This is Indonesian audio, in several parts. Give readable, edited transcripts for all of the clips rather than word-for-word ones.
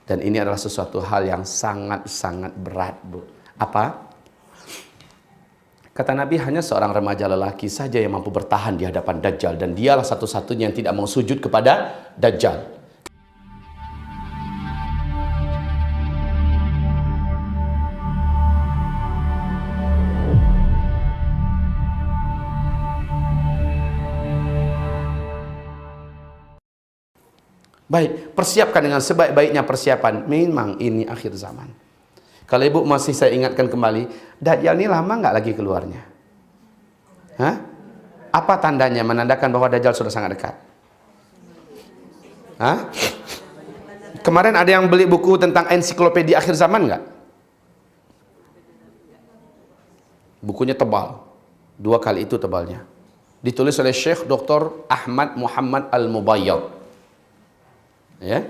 Dan ini adalah sesuatu hal yang sangat-sangat berat, Bu. Apa? Kata Nabi, hanya seorang remaja lelaki saja yang mampu bertahan di hadapan Dajjal. Dan dialah satu-satunya yang tidak mau sujud kepada Dajjal. Baik, persiapkan dengan sebaik-baiknya persiapan. Memang ini akhir zaman. Kalau ibu masih saya ingatkan kembali, Dajjal ini lama nggak lagi keluarnya? Hah? Apa tandanya menandakan bahwa Dajjal sudah sangat dekat? Hah? Kemarin ada yang beli buku tentang ensiklopedia akhir zaman nggak? Bukunya tebal, 2 kali itu tebalnya. Ditulis oleh Syekh Dr. Ahmad Muhammad Al-Mubayyad. Ya,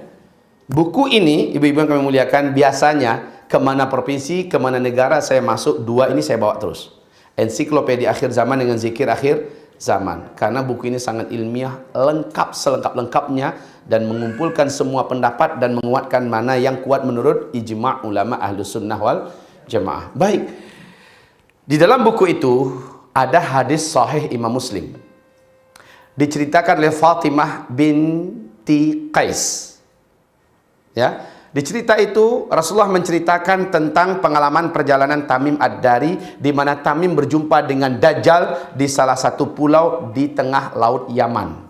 buku ini ibu-ibu yang kami muliakan, biasanya kemana provinsi, kemana negara saya masuk, 2 ini saya bawa terus. Ensiklopedia akhir zaman dengan zikir akhir zaman. Karena buku ini sangat ilmiah, lengkap selengkap-lengkapnya, dan mengumpulkan semua pendapat dan menguatkan mana yang kuat menurut ijma' ulama ahlus sunnah wal jamaah. Baik, di dalam buku itu ada hadis sahih Imam Muslim. Diceritakan oleh Fatimah binti Qais. Ya, di cerita itu Rasulullah menceritakan tentang pengalaman perjalanan Tamim Ad-Dari, di mana Tamim berjumpa dengan Dajjal di salah satu pulau di tengah laut Yaman.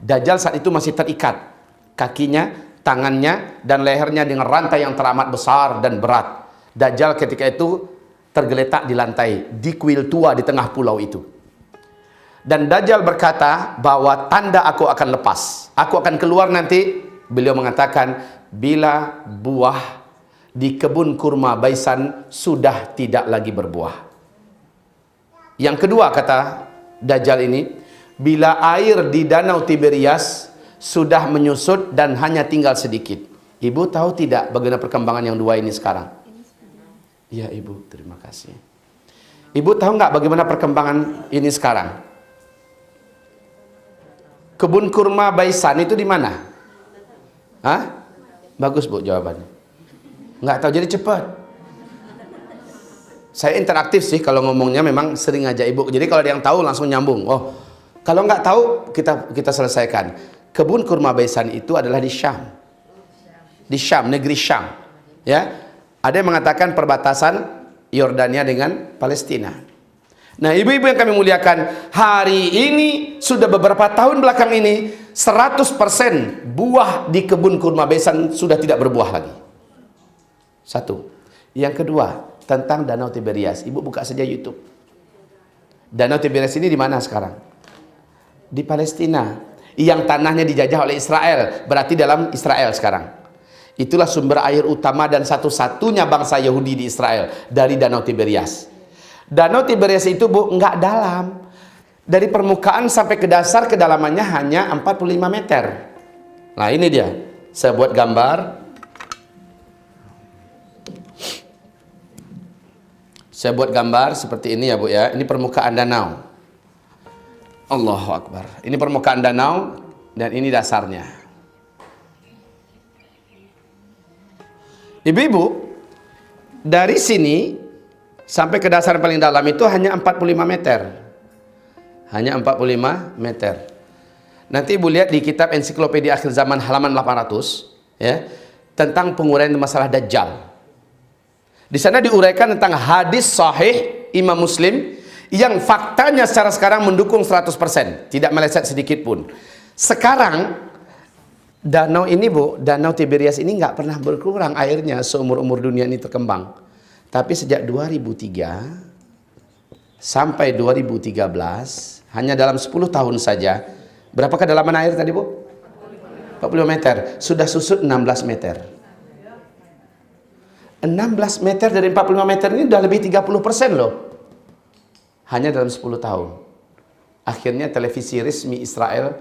Dajjal saat itu masih terikat kakinya, tangannya, dan lehernya dengan rantai yang teramat besar dan berat. Dajjal ketika itu tergeletak di lantai di kuil tua di tengah pulau itu. Dan Dajjal berkata bahwa tanda aku akan lepas, aku akan keluar nanti. Beliau mengatakan, bila buah di kebun kurma Baisan sudah tidak lagi berbuah. Yang kedua, kata Dajjal ini, bila air di danau Tiberias sudah menyusut dan hanya tinggal sedikit. Ibu tahu tidak bagaimana perkembangan yang 2 ini sekarang? Ya Ibu, terima kasih. Ibu tahu nggak bagaimana perkembangan ini sekarang? Kebun kurma Baisan itu di mana? Hah? Bagus Bu jawabannya. Nggak tahu, jadi cepat. Saya interaktif sih kalau ngomongnya, memang sering aja Ibu. Jadi kalau ada yang tahu langsung nyambung. Oh, kalau nggak tahu kita selesaikan. Kebun kurma Baisan itu adalah di Syam. Di Syam, negeri Syam. Ya. Ada yang mengatakan perbatasan Yordania dengan Palestina. Nah, ibu-ibu yang kami muliakan, hari ini sudah beberapa tahun belakang ini 100% buah di kebun kurma Baisan sudah tidak berbuah lagi. Satu. Yang kedua, tentang Danau Tiberias. Ibu buka saja YouTube. Danau Tiberias ini di mana sekarang? Di Palestina. Yang tanahnya dijajah oleh Israel, berarti dalam Israel sekarang. Itulah sumber air utama dan satu-satunya bangsa Yahudi di Israel, dari Danau Tiberias. Danau Tiberias itu Bu, nggak dalam. Dari permukaan sampai ke dasar kedalamannya hanya 45 meter. Nah ini dia, saya buat gambar. Saya buat gambar seperti ini ya Bu ya. Ini permukaan danau. Allahu Akbar. Ini permukaan danau dan ini dasarnya. Ibu-ibu, dari sini sampai ke dasar paling dalam itu hanya 45 meter. Hanya 45 meter. Nanti Ibu lihat di kitab ensiklopedia akhir zaman halaman 800 ya, tentang penguraian masalah Dajjal. Di sana diuraikan tentang hadis sahih Imam Muslim yang faktanya secara sekarang mendukung 100%, tidak meleset sedikit pun. Sekarang danau ini Bu, Danau Tiberias ini nggak pernah berkurang airnya seumur-umur dunia ini terkembang. Tapi sejak 2003 sampai 2013, hanya dalam 10 tahun saja, berapa kedalaman air tadi Bu? 45 meter. Sudah susut 16 meter. 16 meter dari 45 meter ini sudah lebih 30% loh. Hanya dalam 10 tahun. Akhirnya televisi resmi Israel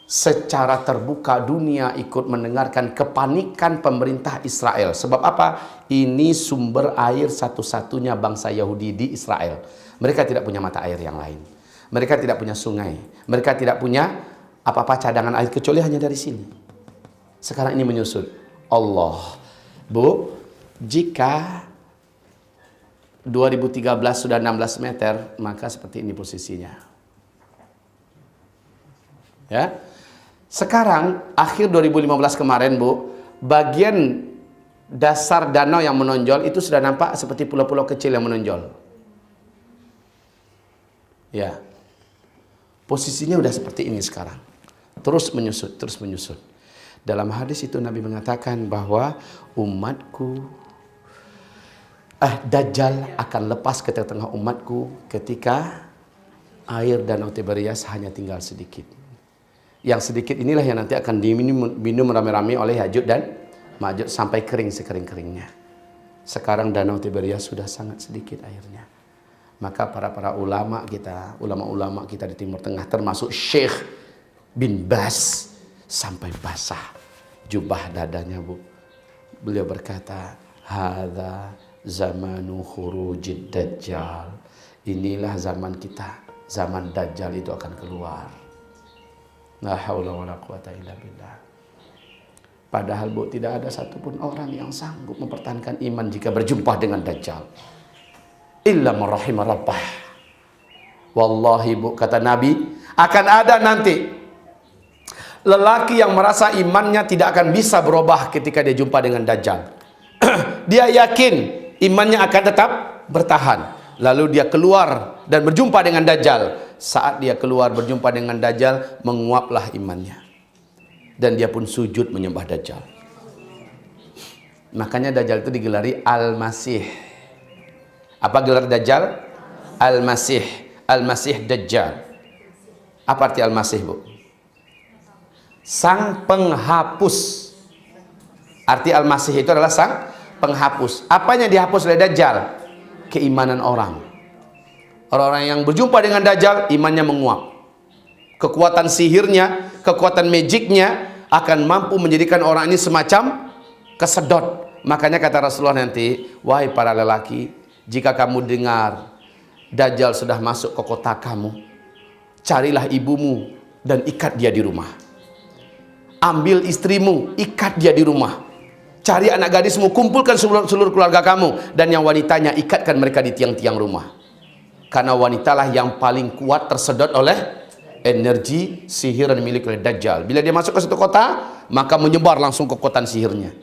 secara terbuka dunia ikut mendengarkan kepanikan pemerintah Israel. Sebab apa? Ini sumber air satu-satunya bangsa Yahudi di Israel. Mereka tidak punya mata air yang lain. Mereka tidak punya sungai. Mereka tidak punya apa-apa cadangan air kecuali hanya dari sini. Sekarang ini menyusut. Allah. Bu, jika 2013 sudah 16 meter, maka seperti ini posisinya. Ya. Sekarang akhir 2015 kemarin, Bu, bagian dasar danau yang menonjol itu sudah nampak seperti pulau-pulau kecil yang menonjol. Ya. Posisinya udah seperti ini sekarang. Terus menyusut, terus menyusut. Dalam hadis itu Nabi mengatakan bahwa umatku Dajjal akan lepas ke tengah umatku ketika air danau Tiberias hanya tinggal sedikit. Yang sedikit inilah yang nanti akan diminum rame-rame oleh Ya'juj dan Ma'juj sampai kering sekering-keringnya. Sekarang danau Tiberias sudah sangat sedikit airnya. Maka para ulama kita di Timur Tengah termasuk Syekh bin Baz sampai basah jubah dadanya, Bu. Beliau berkata, hadza zamanu khurujid dajjal. Inilah zaman kita, zaman Dajjal itu akan keluar. La haula wala quwata illa billah. Padahal, Bu, tidak ada satupun orang yang sanggup mempertahankan iman jika berjumpa dengan Dajjal. Illa man rahima rabbah. Wallahi, Bu, kata Nabi, akan ada nanti lelaki yang merasa imannya tidak akan bisa berubah ketika dia jumpa dengan Dajjal. Dia yakin imannya akan tetap bertahan. Lalu dia keluar dan berjumpa dengan Dajjal. Saat dia keluar berjumpa dengan Dajjal, menguaplah imannya. Dan dia pun sujud menyembah Dajjal. Makanya Dajjal itu digelari Al-Masih. Apa gelar Dajjal? Al-Masih. Al-Masih Dajjal. Apa arti Al-Masih, Bu? Sang penghapus. Arti Al-Masih itu adalah sang penghapus. Apanya dihapus oleh Dajjal? Keimanan orang. Orang-orang yang berjumpa dengan Dajjal, imannya menguap. Kekuatan sihirnya, kekuatan magicnya akan mampu menjadikan orang ini semacam kesedot. Makanya kata Rasulullah nanti, wahai para lelaki, jika kamu dengar Dajjal sudah masuk ke kota kamu, carilah ibumu dan ikat dia di rumah. Ambil istrimu, ikat dia di rumah. Cari anak gadismu, kumpulkan seluruh keluarga kamu. Dan yang wanitanya, ikatkan mereka di tiang-tiang rumah. Karena wanitalah yang paling kuat tersedot oleh energi sihir yang dimiliki oleh Dajjal. Bila dia masuk ke satu kota, maka menyebar langsung kekuatan sihirnya.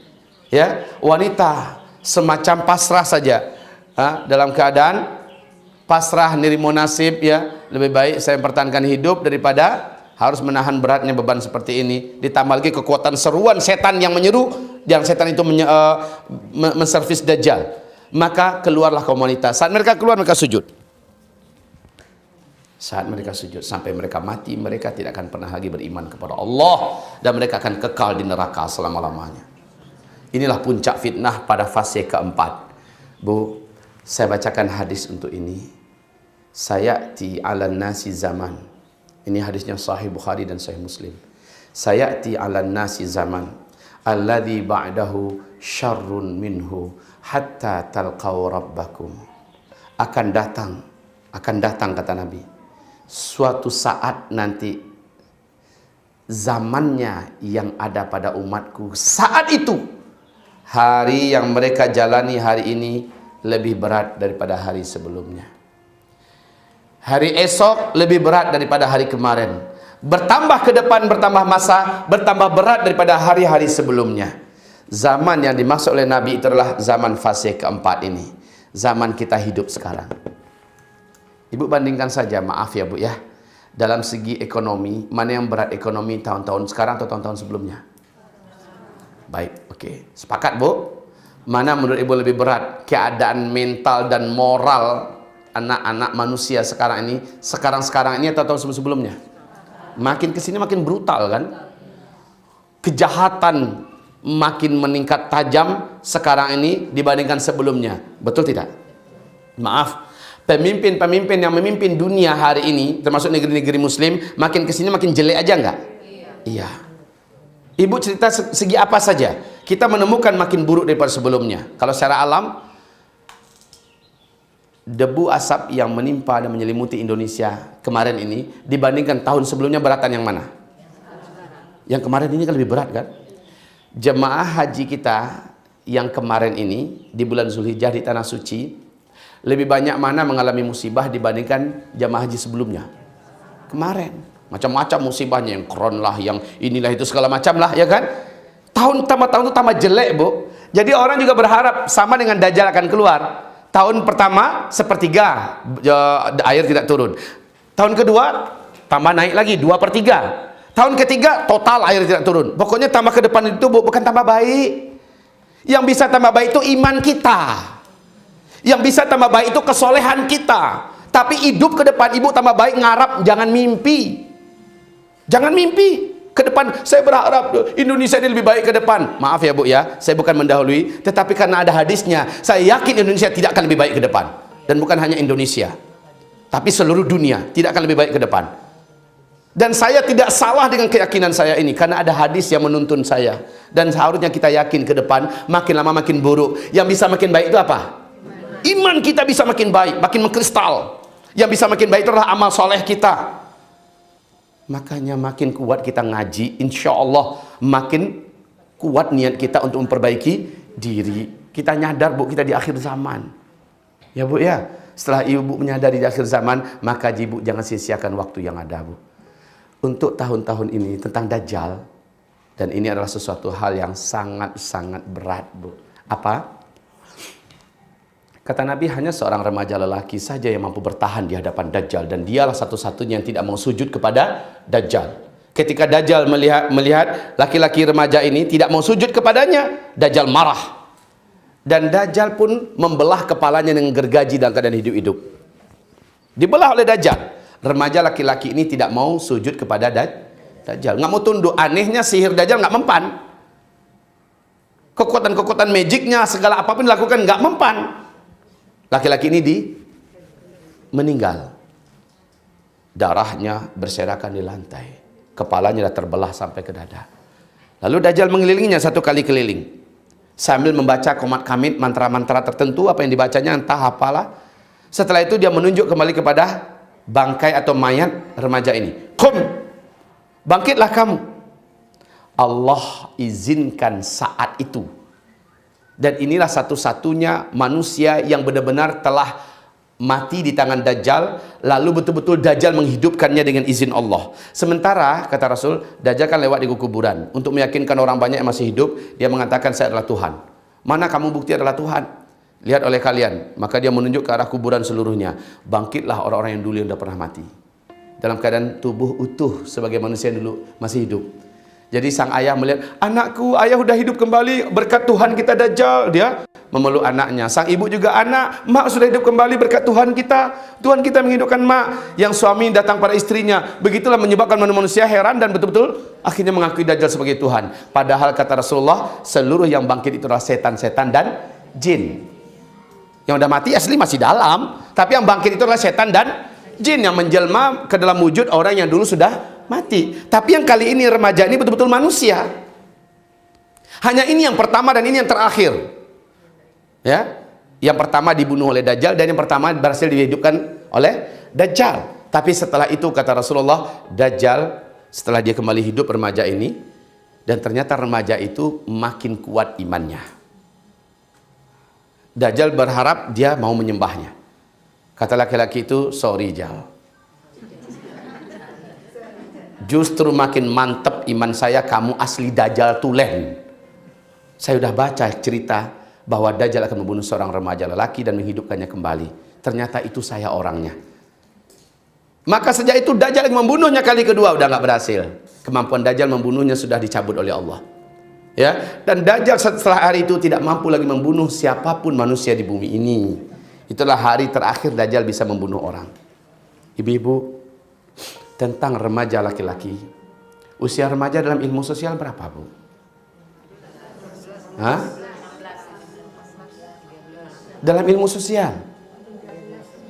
Ya, wanita semacam pasrah saja. Dalam keadaan pasrah, nerimo nasib, ya, lebih baik saya mempertahankan hidup daripada harus menahan beratnya beban seperti ini. Ditambah lagi kekuatan seruan setan yang menyeru, yang setan itu menservis Dajjal. Maka keluarlah kaum wanita. Saat mereka keluar, mereka sujud. Saat mereka sujud sampai mereka mati, mereka tidak akan pernah lagi beriman kepada Allah, dan mereka akan kekal di neraka selama-lamanya. Inilah puncak fitnah pada fase keempat. Bu, saya bacakan hadis untuk ini. Sayati 'alan nasi zaman. Ini hadisnya Sahih Bukhari dan Sahih Muslim. Sayati 'alan nasi zaman alladzi ba'dahu syarrun minhu hatta talqaw rabbakum. Akan datang kata Nabi, suatu saat nanti zamannya yang ada pada umatku. Saat itu hari yang mereka jalani hari ini lebih berat daripada hari sebelumnya. Hari esok lebih berat daripada hari kemarin. Bertambah ke depan, bertambah masa, bertambah berat daripada hari-hari sebelumnya. Zaman yang dimaksud oleh Nabi itu adalah zaman fase keempat ini. Zaman kita hidup sekarang. Ibu bandingkan saja, maaf ya Bu ya. Dalam segi ekonomi, mana yang berat ekonomi tahun-tahun sekarang atau tahun-tahun sebelumnya? Baik, oke. Sepakat Bu? Mana menurut Ibu lebih berat? Keadaan mental dan moral anak-anak manusia sekarang ini atau tahun sebelumnya? Makin kesini makin brutal kan? Kejahatan makin meningkat tajam sekarang ini dibandingkan sebelumnya. Betul tidak? Maaf, pemimpin-pemimpin yang memimpin dunia hari ini, termasuk negeri-negeri muslim, makin kesini makin jelek aja enggak? Iya. Ibu cerita segi apa saja, kita menemukan makin buruk daripada sebelumnya. Kalau secara alam, debu asap yang menimpa dan menyelimuti Indonesia kemarin ini dibandingkan tahun sebelumnya beratan yang mana? Yang kemarin ini kan lebih berat kan? jemaah haji kita yang kemarin ini di bulan Zulhijjah di Tanah Suci lebih banyak mana mengalami musibah dibandingkan jemaah haji sebelumnya? Kemarin macam-macam musibahnya, yang kron lah, yang inilah itu segala macam lah, ya kan? Tahun itu tambah jelek, Bu. Jadi orang juga berharap sama dengan Dajjal akan keluar. Tahun pertama sepertiga air tidak turun. Tahun kedua tambah naik lagi 2/3. Tahun ketiga total air tidak turun. Pokoknya tambah ke depan itu, Bu, bukan tambah baik. Yang bisa tambah baik itu iman kita. Yang bisa tambah baik itu kesolehan kita. Tapi hidup ke depan, Ibu tambah baik ngarap, jangan mimpi. Jangan mimpi. Ke depan, saya berharap Indonesia ini lebih baik ke depan. Maaf ya, Bu, ya, saya bukan mendahului, tetapi karena ada hadisnya, saya yakin Indonesia tidak akan lebih baik ke depan. Dan bukan hanya Indonesia, tapi seluruh dunia tidak akan lebih baik ke depan. Dan saya tidak salah dengan keyakinan saya ini, karena ada hadis yang menuntun saya. Dan seharusnya kita yakin ke depan, makin lama makin buruk. Yang bisa makin baik itu apa? Iman kita bisa makin baik, makin mengkristal. Yang bisa makin baik itu adalah amal soleh kita. Makanya makin kuat kita ngaji, insya Allah makin kuat niat kita untuk memperbaiki diri. Kita nyadar, Bu, kita di akhir zaman. Ya, Bu, ya. Setelah Ibu menyadari di akhir zaman, maka Ibu jangan sia-siakan waktu yang ada, Bu. Untuk tahun-tahun ini tentang Dajjal, dan ini adalah sesuatu hal yang sangat-sangat berat, Bu. Apa? Kata Nabi, hanya seorang remaja lelaki saja yang mampu bertahan di hadapan Dajjal, dan dialah satu-satunya yang tidak mau sujud kepada Dajjal. Ketika Dajjal melihat laki-laki remaja ini tidak mau sujud kepadanya, Dajjal marah. Dan Dajjal pun membelah kepalanya dengan gergaji dalam keadaan hidup-hidup. Dibelah oleh Dajjal. Remaja laki-laki ini tidak mau sujud kepada Dajjal, nggak mau tunduk. Anehnya sihir Dajjal nggak mempan. Kekuatan-kekuatan magicnya, segala apapun dilakukan nggak mempan. Laki-laki ini meninggal. Darahnya berserakan di lantai. Kepalanya dah terbelah sampai ke dada. Lalu Dajjal mengelilinginya satu kali keliling. Sambil membaca komat kamit, mantra-mantra tertentu, apa yang dibacanya entah apalah. Setelah itu dia menunjuk kembali kepada bangkai atau mayat remaja ini. Qum, bangkitlah kamu. Allah izinkan saat itu. Dan inilah satu-satunya manusia yang benar-benar telah mati di tangan Dajjal, lalu betul-betul Dajjal menghidupkannya dengan izin Allah. Sementara, kata Rasul, Dajjal kan lewat di kuburan. Untuk meyakinkan orang banyak yang masih hidup, dia mengatakan, saya adalah Tuhan. Mana kamu bukti adalah Tuhan? Lihat oleh kalian. Maka dia menunjuk ke arah kuburan seluruhnya. Bangkitlah orang-orang yang dulu yang sudah pernah mati, dalam keadaan tubuh utuh sebagai manusia yang dulu masih hidup. Jadi sang ayah melihat, anakku, ayah sudah hidup kembali berkat Tuhan kita Dajjal. Dia memeluk anaknya. Sang ibu juga, anak, mak sudah hidup kembali berkat Tuhan kita. Tuhan kita menghidupkan mak. Yang suami datang pada istrinya. Begitulah menyebabkan manusia heran dan betul-betul akhirnya mengakui Dajjal sebagai Tuhan. Padahal kata Rasulullah, seluruh yang bangkit itu adalah setan-setan dan jin. Yang sudah mati asli masih dalam, tapi yang bangkit itu adalah setan dan jin yang menjelma ke dalam wujud orang yang dulu sudah mati. Tapi yang kali ini remaja ini betul-betul manusia. Hanya ini yang pertama dan ini yang terakhir. Ya, yang pertama dibunuh oleh Dajjal dan yang pertama berhasil dihidupkan oleh Dajjal. Tapi setelah itu kata Rasulullah, Dajjal setelah dia kembali hidup remaja ini, dan ternyata remaja itu makin kuat imannya. Dajjal berharap dia mau menyembahnya. Kata laki-laki itu, sorry Jal, justru makin mantap iman saya, kamu asli Dajjal tulen. Saya sudah baca cerita bahwa Dajjal akan membunuh seorang remaja lelaki dan menghidupkannya kembali. Ternyata itu saya orangnya. Maka sejak itu Dajjal yang membunuhnya kali kedua udah nggak berhasil. Kemampuan Dajjal membunuhnya sudah dicabut oleh Allah. Ya, dan Dajjal setelah hari itu tidak mampu lagi membunuh siapapun manusia di bumi ini. Itulah hari terakhir Dajjal bisa membunuh orang. Ibu-ibu, tentang remaja laki-laki. Usia remaja dalam ilmu sosial berapa, Bu? Hah? Dalam ilmu sosial.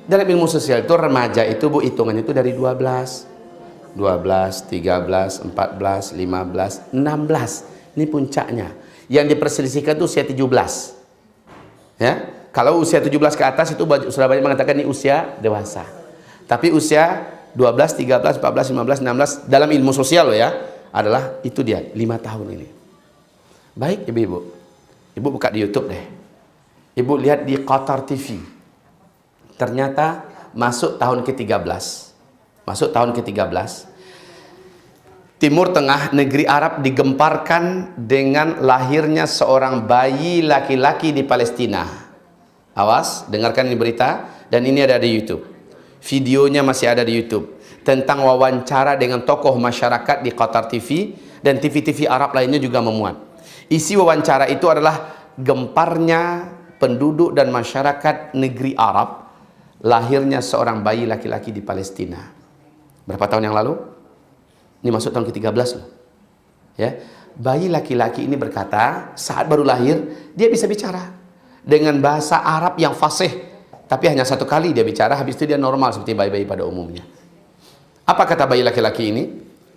Dalam ilmu sosial itu remaja itu, Bu, hitungannya itu dari 12, 13, 14, 15, 16. Ini puncaknya. Yang diperselisihkan itu usia 17. Ya, kalau usia 17 ke atas itu sudah banyak mengatakan ini usia dewasa. Tapi usia 12, 13, 14, 15, 16 dalam ilmu sosial loh ya, adalah itu dia 5 tahun ini. Baik ibu-ibu, ibu buka di YouTube deh. Ibu lihat di Qatar TV. Ternyata masuk tahun ke-13. Masuk tahun ke-13. Timur Tengah, negeri Arab digemparkan dengan lahirnya seorang bayi laki-laki di Palestina. Awas, dengarkan ini berita, dan ini ada di YouTube. Videonya masih ada di YouTube. Tentang wawancara dengan tokoh masyarakat di Qatar TV, dan TV-TV Arab lainnya juga memuat. Isi wawancara itu adalah gemparnya penduduk dan masyarakat negeri Arab, lahirnya seorang bayi laki-laki di Palestina. Berapa tahun yang lalu? Ini masuk tahun ke-13 loh. Ya, bayi laki-laki ini berkata, saat baru lahir, dia bisa bicara dengan bahasa Arab yang fasih. Tapi hanya satu kali dia bicara, habis itu dia normal seperti bayi-bayi pada umumnya. Apa kata bayi laki-laki ini?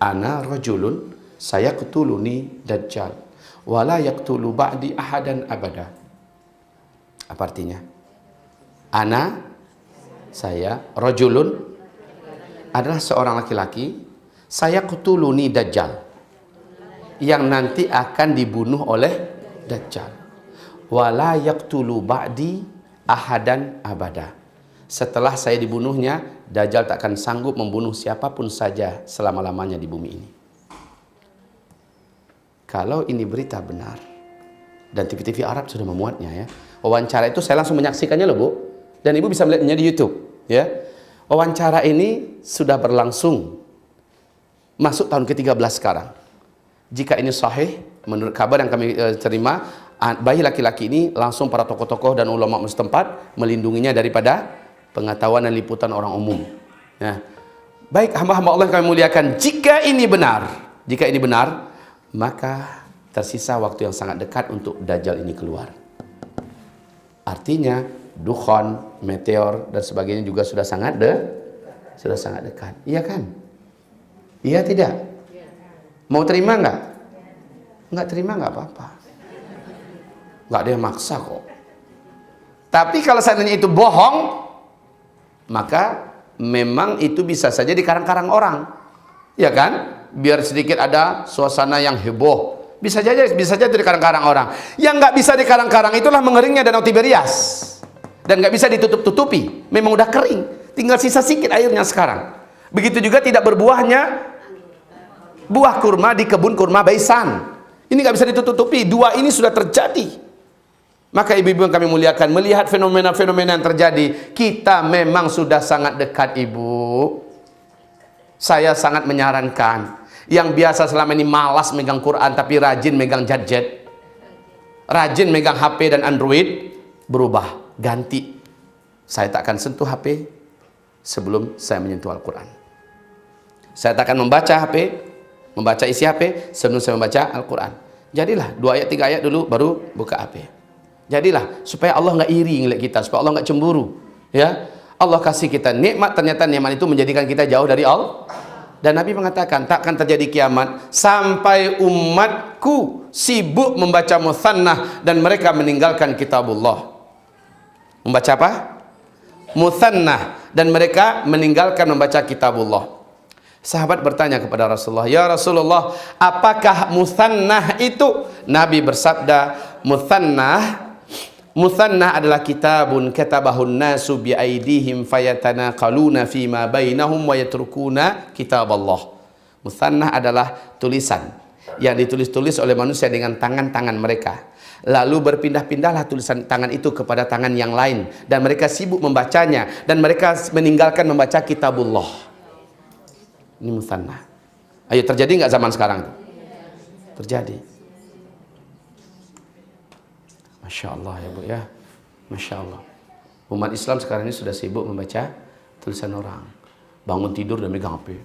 Ana rajulun, saya qutuluni dajjal, wala yaqtulu ba'di ahadan abada. Apa artinya? Ana, saya, rajulun adalah seorang laki-laki, saya qutuluni dajjal, yang nanti akan dibunuh oleh dajjal. Wala yaqtulu ba'di ahadan abada. Setelah saya dibunuhnya, dajjal tak akan sanggup membunuh siapapun saja selama-lamanya di bumi ini. Kalau ini berita benar, dan TV-TV Arab sudah memuatnya ya. Wawancara itu saya langsung menyaksikannya loh Bu, dan Ibu bisa melihatnya di YouTube ya. Wawancara ini sudah berlangsung masuk tahun ke-13 sekarang. Jika ini sahih, menurut kabar yang kami terima, bayi laki-laki ini langsung para tokoh-tokoh dan ulama setempat melindunginya daripada pengetahuan dan liputan orang umum. Nah, baik hamba-hamba Allah yang kami muliakan, jika ini benar, maka tersisa waktu yang sangat dekat untuk dajjal ini keluar. Artinya dukhan, meteor dan sebagainya juga sudah sangat dekat. Iya kan? Iya tidak? Mau terima nggak? Nggak terima nggak apa-apa. Nggak ada yang maksa kok. Tapi kalau seandainya itu bohong, maka memang itu bisa saja dikarang-karang orang. Ya kan? Biar sedikit ada suasana yang heboh. Bisa saja dikarang-karang orang. Yang nggak bisa dikarang-karang itulah mengeringnya Danau Tiberias. Dan nggak bisa ditutup-tutupi. Memang udah kering. Tinggal sisa sedikit airnya sekarang. Begitu juga tidak berbuahnya buah kurma di kebun kurma Baisan. Ini nggak bisa ditutupi. Dua ini sudah terjadi. Maka ibu-ibu yang kami muliakan, melihat fenomena-fenomena yang terjadi, kita memang sudah sangat dekat Ibu. Saya sangat menyarankan yang biasa selama ini malas megang Quran tapi rajin megang gadget, rajin megang HP dan Android, berubah, ganti. Saya tak akan sentuh HP sebelum saya menyentuh Al-Quran. Saya tak akan membaca isi HP sebelum saya membaca Al-Quran. Jadilah 2 ayat 3 ayat dulu baru buka HP. Jadilah supaya Allah nggak iri ngeliat kita, supaya Allah nggak cemburu. Ya, Allah kasih kita nikmat, ternyata nikmat itu menjadikan kita jauh dari Allah. Dan Nabi mengatakan takkan terjadi kiamat sampai umatku sibuk membaca muthannah dan mereka meninggalkan kitabullah. Membaca apa? Muthannah, dan mereka meninggalkan membaca kitabullah. Sahabat bertanya kepada Rasulullah, ya Rasulullah, apakah muthannah itu? Nabi bersabda, muthannah adalah kitabun katabahun nasu bi aidihim fayatanaqaluna fima bainahum wa yatrukuna kitaballah. Muthannah adalah tulisan yang ditulis-tulis oleh manusia dengan tangan-tangan mereka. Lalu berpindah-pindahlah tulisan tangan itu kepada tangan yang lain dan mereka sibuk membacanya dan mereka meninggalkan membaca kitabullah. Ini muthannah. Ayo, terjadi nggak zaman sekarang itu? Terjadi. Masya Allah ya Bu ya. Masya Allah. Umat Islam sekarang ini sudah sibuk membaca tulisan orang. Bangun tidur dan megang HP.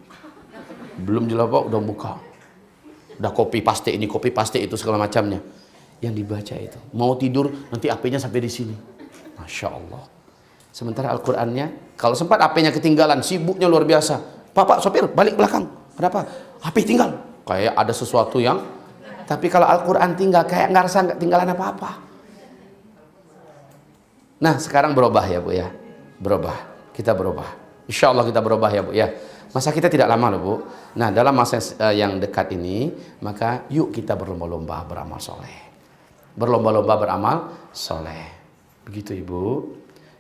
Belum dilapok udah buka. Udah copy paste ini, copy paste itu, segala macamnya. Yang dibaca itu. Mau tidur nanti HP-nya sampai di sini. Masya Allah. Sementara Al-Qur'annya, kalau sempat HP-nya ketinggalan, sibuknya luar biasa. Pak sopir balik belakang. Kenapa? HP tinggal. Kayak ada sesuatu yang. Tapi kalau Al-Quran tinggal, kayak nggak rasa nggak tinggalan apa-apa. Nah sekarang berubah ya Bu ya. Berubah. Kita berubah. Insya Allah kita berubah ya Bu ya. Masa kita tidak lama loh Bu. Nah dalam masa yang dekat ini, maka yuk kita berlomba-lomba beramal soleh. berlomba-lomba beramal soleh. Begitu Ibu.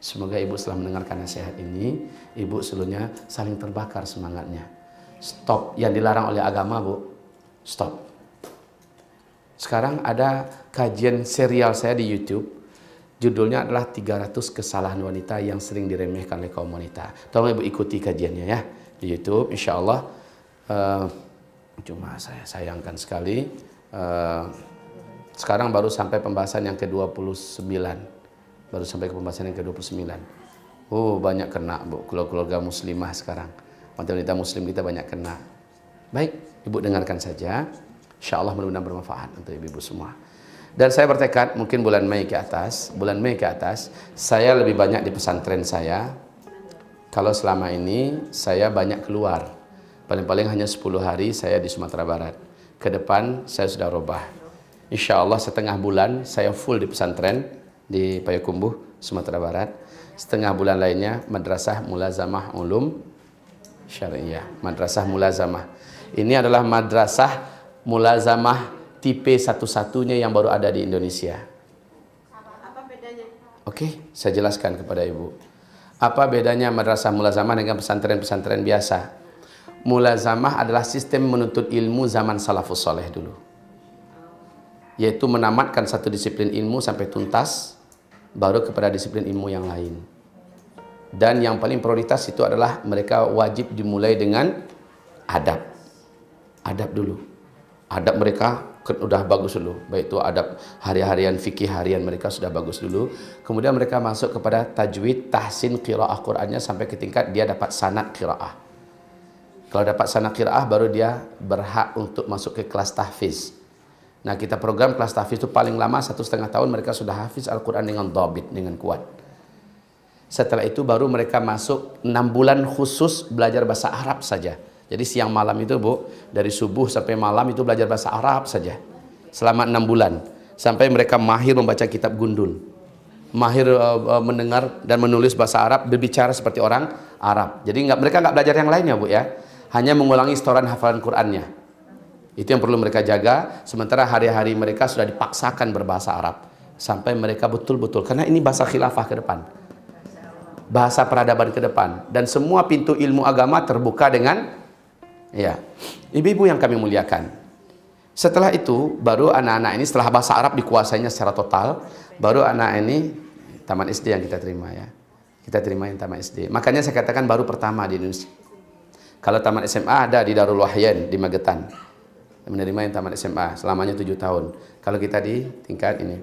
Semoga Ibu setelah mendengarkan nasihat ini, Ibu seluruhnya saling terbakar semangatnya. Stop yang dilarang oleh agama, Bu. Stop. Sekarang ada kajian serial saya di YouTube. Judulnya adalah 300 kesalahan wanita yang sering diremehkan oleh kaum wanita. Tolong Ibu ikuti kajiannya ya di YouTube. Insya Allah. Cuma saya sayangkan sekali. Sekarang baru sampai pembahasan yang ke-29. Baru sampai ke pembahasan yang ke-29. Oh, banyak kena, Bu. Keluarga muslimah sekarang. Wanita muslim kita banyak kena. Baik, Ibu dengarkan saja. Insya Allah mudah-mudahan bermanfaat untuk ibu-ibu semua. Dan saya bertekad mungkin bulan Mei ke atas, saya lebih banyak di pesantren saya. Kalau selama ini saya banyak keluar. Paling-paling hanya 10 hari saya di Sumatera Barat. Ke depan saya sudah robah. Insya Allah setengah bulan saya full di pesantren di Payakumbuh, Sumatera Barat. Setengah bulan lainnya Madrasah Mulazamah Ulum Syariah. Madrasah Mulazamah. Ini adalah madrasah mulazamah tipe satu-satunya yang baru ada di Indonesia. Apa bedanya? Oke, saya jelaskan kepada Ibu. Apa bedanya madrasah mulazamah dengan pesantren-pesantren biasa? Mulazamah adalah sistem menuntut ilmu zaman salafus saleh dulu. Yaitu menamatkan satu disiplin ilmu sampai tuntas, baru kepada disiplin ilmu yang lain. Dan yang paling prioritas itu adalah mereka wajib dimulai dengan adab. Adab dulu. Adab mereka sudah bagus dulu. Baik itu adab hari-harian, fikih harian mereka sudah bagus dulu. Kemudian mereka masuk kepada tajwid, tahsin, qiraah Qur'annya sampai ke tingkat dia dapat sanad qiraah. Kalau dapat sanad qiraah baru dia berhak untuk masuk ke kelas tahfiz. Nah, kita program kelas tahfiz itu paling lama 1,5 tahun mereka sudah hafiz Al-Quran dengan dhabit, dengan kuat. Setelah itu baru mereka masuk 6 bulan khusus belajar bahasa Arab saja. Jadi siang malam itu Bu, dari subuh sampai malam itu belajar bahasa Arab saja. Selama 6 bulan. Sampai mereka mahir membaca kitab gundul. Mahir mendengar dan menulis bahasa Arab, berbicara seperti orang Arab. Jadi mereka nggak belajar yang lainnya Bu ya. Hanya mengulangi setoran hafalan Qur'annya. Itu yang perlu mereka jaga. Sementara hari-hari mereka sudah dipaksakan berbahasa Arab. Sampai mereka betul-betul. Karena ini bahasa khilafah ke depan. Bahasa peradaban ke depan. Dan semua pintu ilmu agama terbuka dengan ya, ibu-ibu yang kami muliakan. Setelah itu, baru anak-anak ini setelah bahasa Arab dikuasainya secara total, baru anak ini taman SD yang kita terima ya. Kita terima yang taman SD. Makanya saya katakan baru pertama di Indonesia. Kalau taman SMA ada di Darul Wahyan di Magetan. Menerima yang taman SMA selamanya 7 tahun. Kalau kita di tingkat ini.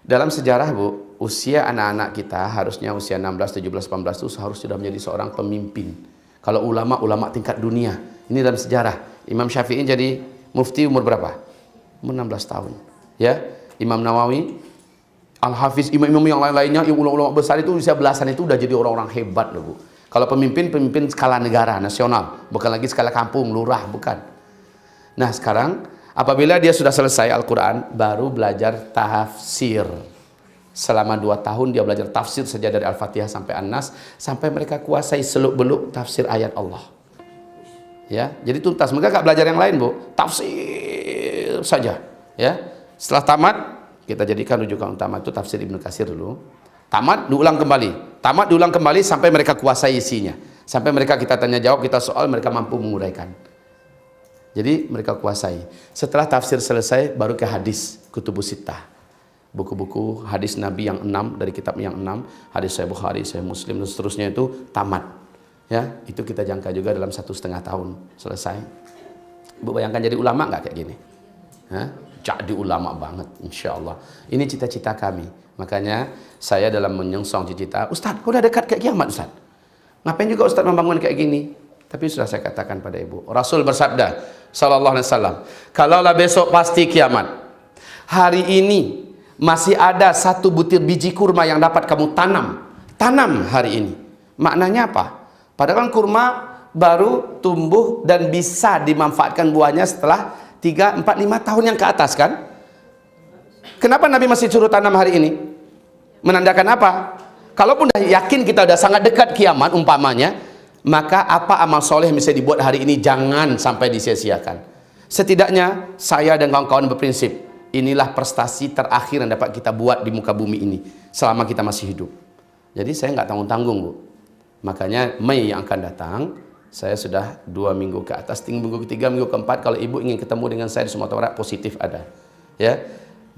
Dalam sejarah Bu, usia anak-anak kita harusnya usia 16, 17, 18 itu harus sudah menjadi seorang pemimpin. Kalau ulama tingkat dunia. Ini dalam sejarah. Imam Syafi'i jadi mufti umur berapa? Umur 16 tahun. Ya, Imam Nawawi, Al-Hafiz, imam-imam yang lain-lainnya, ulama-ulama besar itu usia belasan itu udah jadi orang-orang hebat loh Bu. Kalau pemimpin skala negara, nasional, bukan lagi skala kampung, lurah, bukan. Nah sekarang, apabila dia sudah selesai Al-Quran, baru belajar tafsir. Selama 2 tahun dia belajar tafsir saja dari Al-Fatihah sampai An-Nas, sampai mereka kuasai seluk-beluk tafsir ayat Allah. Ya, jadi tuntas. Mereka nggak belajar yang lain Bu, tafsir saja. Ya, setelah tamat kita jadikan rujukan utama itu tafsir Ibnu Katsir dulu. Tamat diulang kembali sampai mereka kuasai isinya. Sampai mereka kita tanya jawab, kita soal, mereka mampu menguraikan. Jadi mereka kuasai. Setelah tafsir selesai baru ke hadis, kutubus sittah. Buku-buku hadis Nabi yang 6 dari kitab yang 6, hadis Sahih Bukhari, Sahih Muslim dan seterusnya itu tamat. Ya, itu kita jangka juga dalam 1,5 tahun selesai. Bu bayangkan jadi ulama nggak kayak gini? Hah? Jadi ulama banget, insya Allah. Ini cita-cita kami. Makanya saya dalam menyongsong cita-cita, Ustadz, udah dekat kayak kiamat Ustadz. Ngapain juga Ustadz membangun kayak gini? Tapi sudah saya katakan pada ibu, Rasul bersabda, Sallallahu Alaihi Wasallam, kalaulah besok pasti kiamat. Hari ini masih ada 1 butir biji kurma yang dapat kamu tanam hari ini. Maknanya apa? Padahal kurma baru tumbuh dan bisa dimanfaatkan buahnya setelah 3, 4, 5 tahun yang ke atas kan? Kenapa Nabi masih suruh tanam hari ini? Menandakan apa? Kalaupun dah yakin kita sudah sangat dekat kiamat umpamanya, maka apa amal soleh yang bisa dibuat hari ini jangan sampai disia-siakan. Setidaknya saya dan kawan-kawan berprinsip, inilah prestasi terakhir yang dapat kita buat di muka bumi ini selama kita masih hidup. Jadi saya nggak tanggung-tanggung, Bu. Makanya Mei yang akan datang, saya sudah 2 minggu ke atas, tinggal minggu ketiga, minggu keempat, kalau ibu ingin ketemu dengan saya di Sumatera Barat, positif ada. Ya,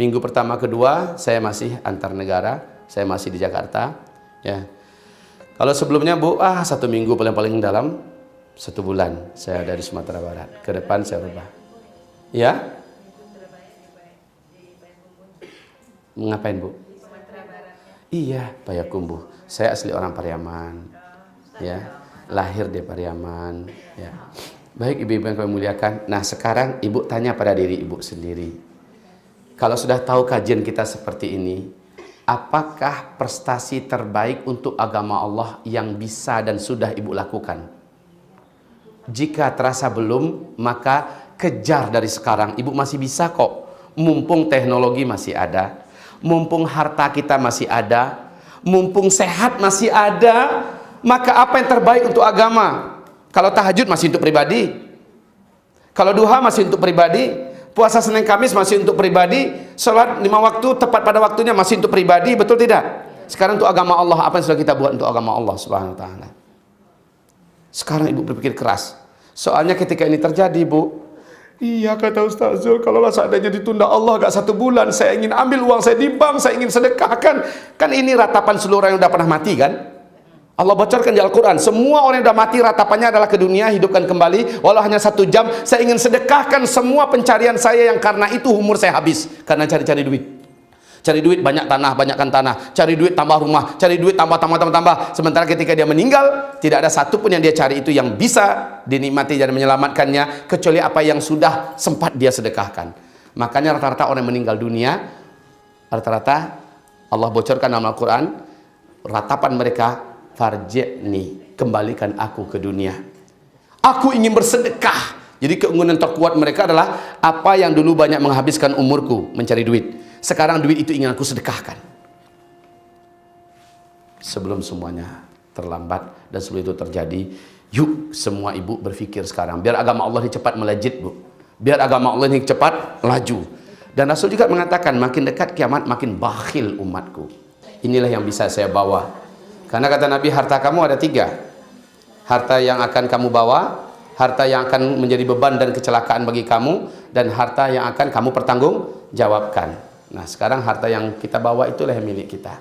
minggu pertama, kedua, saya masih antar negara, saya masih di Jakarta. Ya, kalau sebelumnya Bu, 1 minggu paling-paling dalam, 1 bulan saya dari Sumatera Barat. Ke depan saya rubah. Ya, ngapain Bu? Iya, Payakumbuh. Saya asli orang Pariaman. Ya, lahir di Pariaman. Ya. Baik ibu-ibu yang kami muliakan. Nah, sekarang ibu tanya pada diri ibu sendiri. Kalau sudah tahu kajian kita seperti ini, apakah prestasi terbaik untuk agama Allah yang bisa dan sudah ibu lakukan? Jika terasa belum, maka kejar dari sekarang. Ibu masih bisa kok. Mumpung teknologi masih ada. Mumpung harta kita masih ada, mumpung sehat masih ada, maka apa yang terbaik untuk agama? Kalau tahajud masih untuk pribadi, kalau duha masih untuk pribadi, puasa Senin Kamis masih untuk pribadi, sholat 5 waktu tepat pada waktunya masih untuk pribadi, betul tidak? Sekarang untuk agama Allah, apa yang sudah kita buat untuk agama Allah Subhanahu wa Ta'ala? Sekarang ibu berpikir keras. Soalnya ketika ini terjadi, Bu, iya kata Ustaz Zul, kalau seandainya ditunda Allah gak 1 bulan, saya ingin ambil uang saya di bank, saya ingin sedekahkan. Kan ini ratapan seluruh yang udah pernah mati kan? Allah bocorkan di Al-Quran, semua orang yang udah mati ratapannya adalah ke dunia, hidupkan kembali, walau hanya 1 jam, saya ingin sedekahkan semua pencarian saya yang karena itu umur saya habis, karena cari-cari duit. Cari duit banyak tanah, banyakkan tanah, cari duit tambah rumah, cari duit tambah. Sementara ketika dia meninggal, tidak ada satupun yang dia cari itu yang bisa dinikmati dan menyelamatkannya, kecuali apa yang sudah sempat dia sedekahkan. Makanya rata-rata orang yang meninggal dunia, rata-rata Allah bocorkan dalam Al-Quran, ratapan mereka, farji'ni, kembalikan aku ke dunia. Aku ingin bersedekah. Jadi keinginan terkuat mereka adalah, apa yang dulu banyak menghabiskan umurku mencari duit, sekarang duit itu ingin aku sedekahkan. Sebelum semuanya terlambat dan sebelum itu terjadi, yuk semua ibu berpikir sekarang, biar agama Allah ini cepat melejit, Bu. Biar agama Allah ini cepat laju. Dan Rasul juga mengatakan, makin dekat kiamat, makin bakhil umatku. Inilah yang bisa saya bawa. Karena kata Nabi, harta kamu ada 3. Harta yang akan kamu bawa, harta yang akan menjadi beban dan kecelakaan bagi kamu, dan harta yang akan kamu pertanggungjawabkan. Nah, sekarang harta yang kita bawa itulah yang milik kita.